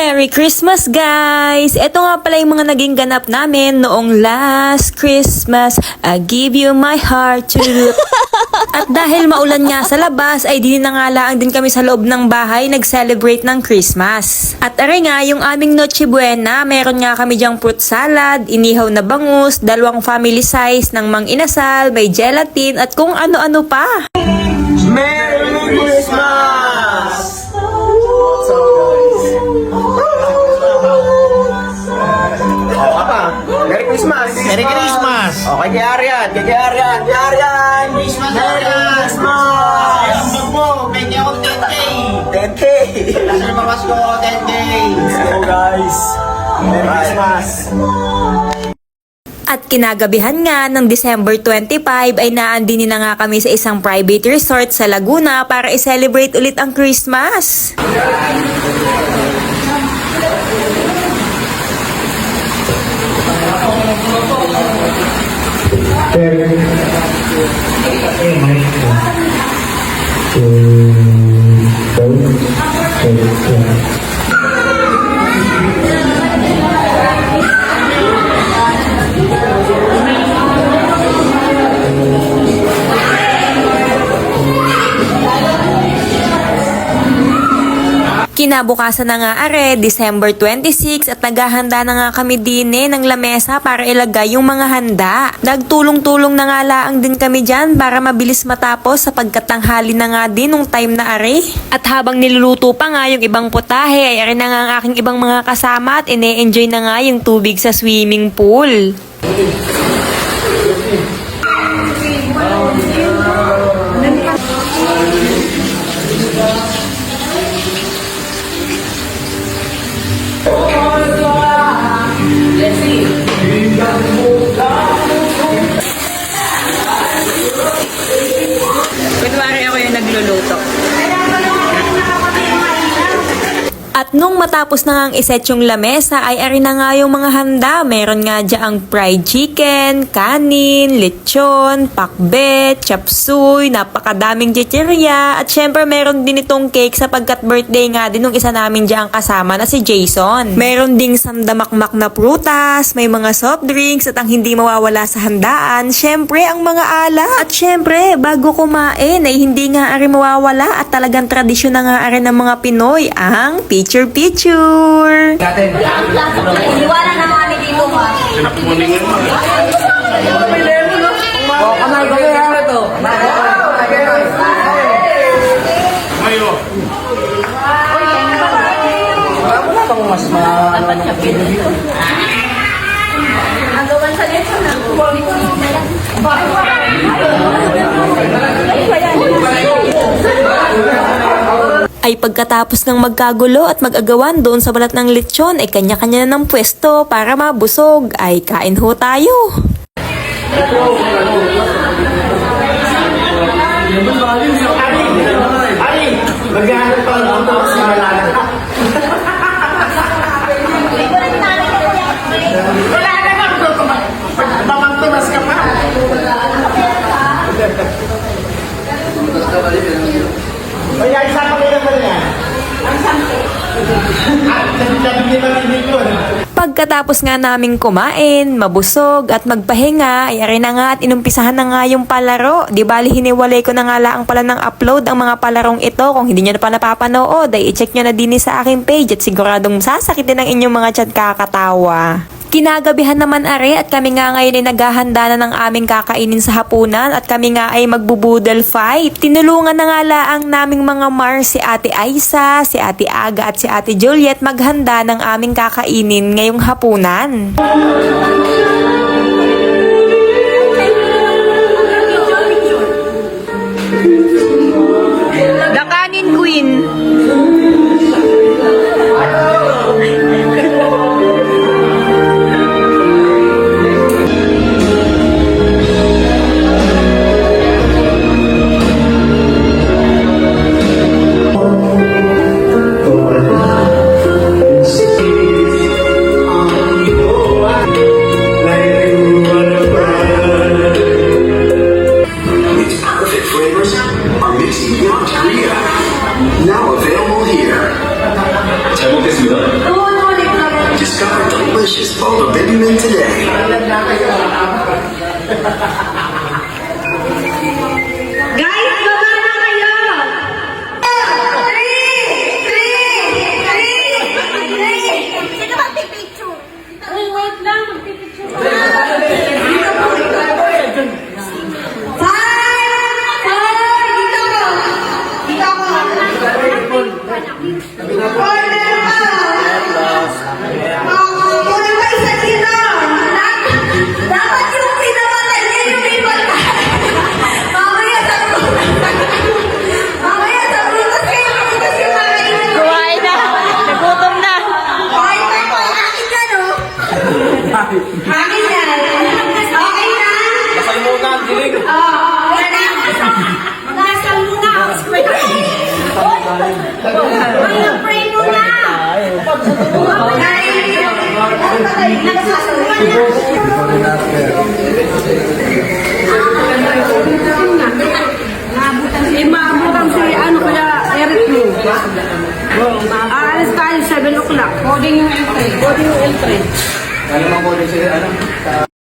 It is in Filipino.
Merry Christmas, guys! Ito nga pala yung mga naging ganap namin noong last Christmas. I give you my heart to... At dahil maulan nga sa labas, ay dininangalaang din kami sa loob ng bahay nag-celebrate ng Christmas. At aray nga, yung aming Noche Buena, meron nga kami dyang fruit salad, inihaw na bangus, 2 family size ng mang inasal, may gelatin, at kung ano-ano pa. Merry Christmas! What's up, guys? Apa? Merry Christmas! Merry Christmas! Okay, kay Arian! Kay Arian! Kay Arian! Merry Christmas! Ang mo, bigyan ko 10K! 10K! Kasi mamas ko 10K! Let's go, guys! Merry Christmas! At kinagabihan nga ng December 25 ay naandini na nga kami sa isang private resort sa Laguna para i-celebrate ulit ang Christmas. Kinabukasan na nga are, December 26 at naghahanda na nga kami dine ng lamesa para ilagay yung mga handa. Nagtulong-tulong na nga laang din kami dyan para mabilis matapos sapagkat tanghali na nga din nung time na are. At habang niluluto pa nga yung ibang putahe ay are na nga ang aking ibang mga kasama at ine-enjoy na nga yung tubig sa swimming pool. Kunwari ako yung nagluluto. At nung matapos na ngang iset yung lamesa ay ari na nga yung mga handa. Meron nga dyang fried chicken, kanin, lechon, pakbet, chapsuy, napakadaming chichirya. At syempre meron din itong cake sapagkat birthday nga din nung isa namin dyang kasama na si Jason. Meron ding sandamakmak na prutas, may mga soft drinks at ang hindi mawawala sa handaan, syempre ang mga alak. At syempre bago kumain ay hindi nga ari mawawala at talagang tradisyon na nga ari ng mga Pinoy ang picture. Iwanan na kami dito, ha? Oh, kamay ko na ito! Wala bang mas Ang gawan sa leso na. Ay pagkatapos ng magkagulo at mag-agawan doon sa balat ng lechon ay kanya-kanya na ng pwesto para mabusog ay kain ho tayo. Ari! Maghanap pa lang ako sa malalan. Wala na nga! Mamangtumas ka pa! Kaya isa pa kayo naman yan. Ang sampe. At nabigyan namin dito. Pagkatapos nga naming kumain, mabusog at magpahinga, ay ari na nga at inumpisahan na nga yung palaro. Di bali hiniwalay ko na nga laang pala ng upload ang mga palarong ito. Kung hindi nyo na pa napapanood, ay i-check nyo na din sa aking page at siguradong sasakitin ang inyong mga chat kakatawa. Kinagabihan naman are at kami nga ngayon ay naghahanda na ng aming kakainin sa hapunan at kami nga ay magbubudel fight. Tinulungan na nga laang naming mga Mars si Ate Aisa, si Ate Aga at si Ate Juliet maghanda ng aming kakainin ngayong hapunan. The Kanin Queen. Like delicious bowl of Baby Mint today. Guys, baba na kayo! 3! Sino magpipicture? Wait lang, magpipicture. 5! 4! Dito ako! Order ka! Kunin mo isa dito! Dapat yung pinamatay niya yung iba. Mamaya sa prutas kayo kasi makainin. Kuhain na. Nagutom na. Okay na po. Akin yan, oh. Akin yan. Okay na? Masalimutan, dilig. Wala na. Nasal muna. Ay, pray muna. Maabutan si ano kaya Eric mo. Aalis tayo 7 o'clock. Coding yung L3. Coding yung L3. Alam mo ko din sila, ano?